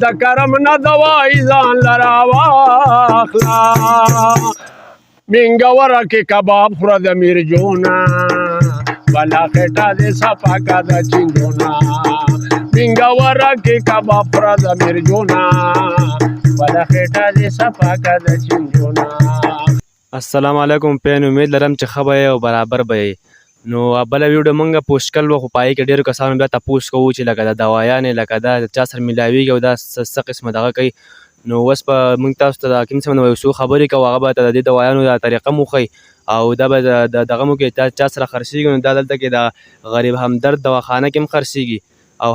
د کرم نه دوای ځان لره واخله مینګوره کې کباب خوره د میرجونه بله خېټه دې صفا که د چینجونه مینګوره کې کباب خوره د میرجونه بله خېټه دې صفا که د چینجونه. السلام علیکم پین امید لرم چې ښه به یې او برابر به یې. نو بله ویډیو موږ پوسټ کړل وه خو په هغې کې ډېرو کسانو بیا تپوس کوو چې لکه د دوايانې لکه دا چا سره میلاویږي او دا څه قسمه دغه کوي. نو اوس به موږ تاسو ته د حکیم صاحب نه یو څو خبرې کوو هغه به د دې دوايانو دا طریقه مو ښیي او دا به دغه مو کې چا سره خرڅېږي نو دا دلته کې د غریب همدرد دواخانه کې هم خرڅېږي او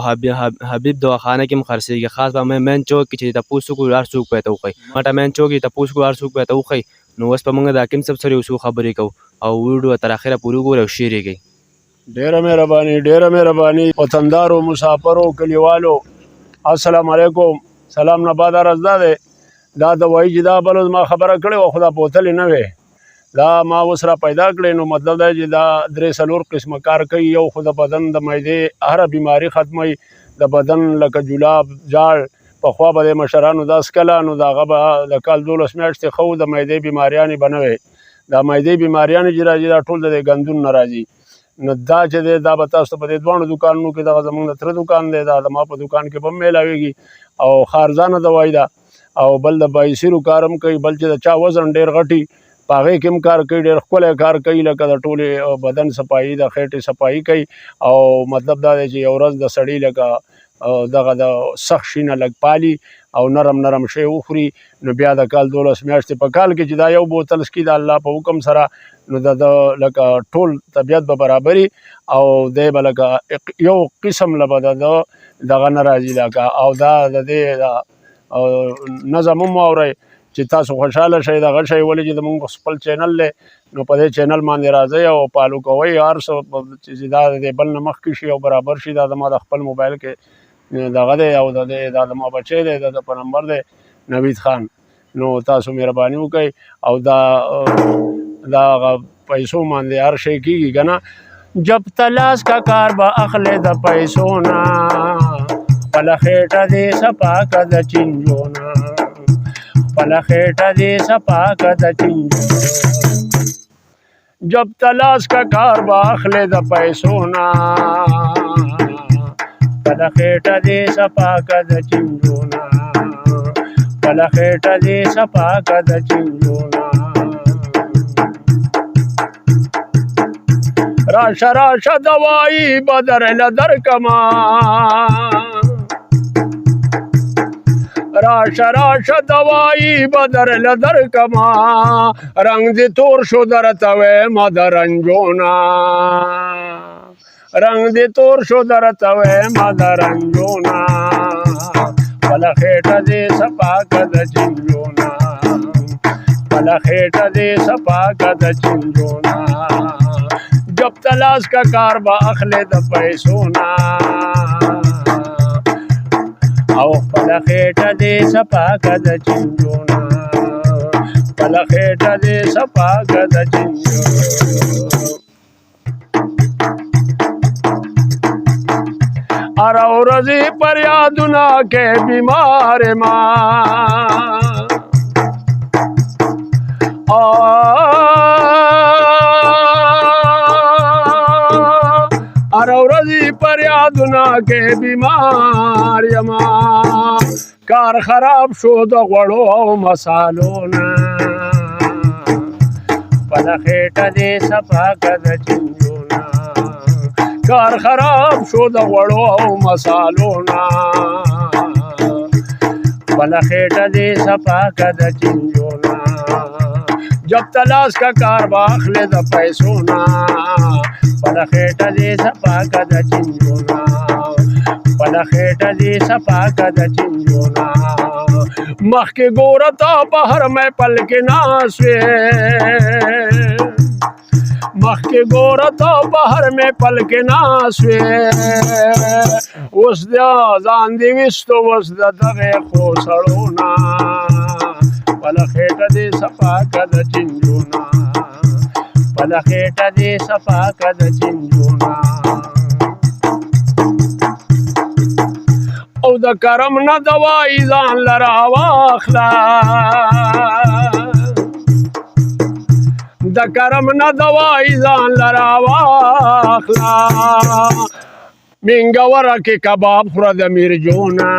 حبیب دواخانه کې هم خرڅېږي. خاص به مین چوک کې چې تپوس وکړو هر څوک به یې ته وښیي مټه مین چوک کې تپوس وکړو هر څوک به یې ته وښیي. نو اوس به موږ د حکیم صاحب سره یو څو خبرې کوو او ویډیو تر اخره پورې وګورئ او شیر یې کړئ. ډیره مهرباني وطندارو مسافرو کلیوالو السلام علیکم. سلام نه بعد عرض دا دی دا دوايي چې دا بل ما خبره کړې وه خو دا بوتلې نه وې دا ما اوس را پیدا کړې نو مطلب دا چې دا 3-4 قسمه کار کوي. یو خو د بدن د معدې هره بیماري ختموي د بدن لکه جلاب جاړ پخوا به د مشرانو دا څکله نو د هغه به د کال 12 میاشتې ښه د معدې بیماریانې به نه وې. دا معدې بیماریانې چې راځي دا ټول د ګندون نه راځي. نو دا چې دی دا به تاسو ته په دې دواړو دوکانونو کې دغه زموږ د تره دوکان دی دا د ما په دوکان کې به هم میلاویږي او خارزانه دوایي ده او بل د بایسیرو کار هم کوي. بل چې د چا وزن ډېر غټي په هغې کې هم کار کوي ډېر ښکلی کار کوي لکه د ټولې بدن صفایي د خېټې صفایي کوي او مطلب دا دی چې یو ورځ د سړي لکه دغه د سخت شي نه لږ پالي او نرم شی وخوري نو بیا د کال 12 میاشتې په کال کې چې دا یو بوتل څکي د الله په حکم سره نو د لکه ټول طبیعت به برابري او دی به لکه یو قسم له به دغه نه راځي لکه او دا د دې نظم هم واورئ چې تاسو خوشحاله شئ دغه شی ولې چې زموږ خپل چینل دی نو په دې چینل باندې راځئ او فالو کوئ هر څه چې دا د بل نه مخکې شي او برابر شي. دا زما د خپل موبایل کې دغه دی او دا زما بچی دی د په نمبر دی نوید خان. نو تاسو مهرباني وکئ او دا پیسو باندې هر شی کېږي که نه. جب تلاش کا کار به اخلی د پیسو نه خپله خېټه دې صفا که د چینجو نه خپله خېټه دې صفا که د چینجو جب تلاش کا کار به اخلی د پیسو نه خپله خېټه دې صفا که د چینجو نه خپله خېټه دې صفا که د چینجو نه. راشه دوايي بدرله درکما راشه دوايي بدرله درکما رنگ دې تور شو درته ویمه د رنجونه رنگ دې تور شو درته ویمه د رنجونه خپله خېټه دې صفا که د چینجونه خپله خېټه دې صفا که د چینجونه جب تلاش کا کار با اخلی د پیسو نه او خپله خېټه دې صفا که د چینجو نه خپله خېټه دې صفا که د چینجو. هره ورځ فریادونه کې بیمار ما هر ورځ فریادونه کې بیمار یما کار خراب شو د غوړو او مسالو نه خپله خېټه دې صفا که د چینجو نه کار خراب شو د غوړو او مسالو نه خپله خېټه دې صفا که د چینجو نه جب تلاش کا کار با اخلی د پیسو نه خپله خېټه دې صفا که د چینجو نه خپله خېټه دې صفا که د چینجو نه مخکې ګوره تا په هر محفل کې ناست وې مخکې ګوره تا په هر محفل کې ناست وې اوس ځان دې ویستو اوس د دغې خو سړو نه خپله خېټه دې صفا که د چینجو نه خپله خېټه دې صفا که د چینجو نه او د کرم نه دوای ځان لره واخله د کرم نه دوای ځان لره واخله منګوره کې کباب خوره د میرجونه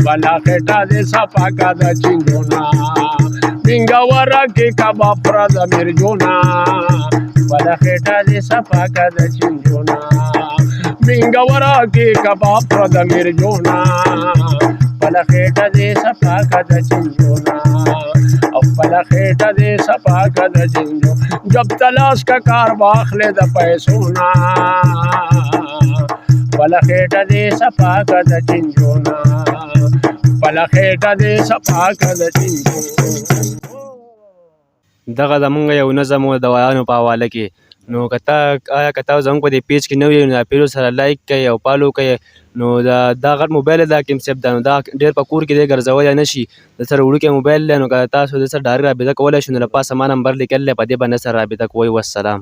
بله خېټه دې صفا که د چینجونه منګوره کې کباب خوره د میرجونه بله خېټه دې صفا که د چینجونه منګوره کې کباب خوره د میرجونه بله خېټه دې صفا که د چینجونه او بله خېټه دې صفا که د چینجو جب تلاش کا کار واخلې د پیسو نه بله خېټه دې صفا که د چینجونه بله خېټه دې صفا که د چینجو. دغه زمونږ یو نظم و د دوایانو په حواله کې. نو که تاسو زموږ په دې پیج کې نوي یو نو دا پیج سره لایک کړئ او فالو کړئ. نو دا غټ موبایل دا حکیم صاحب دا نو دا ډېر په کور کې دی ګرځولی نه شي. د سره وړوکی موبایل دی نو که تاسو د سره ډایرکټ رابطه کولی شئ نو له پاسه ما نمبر لیکلی دی په دې باندې سره رابطه کوئ. والسلام.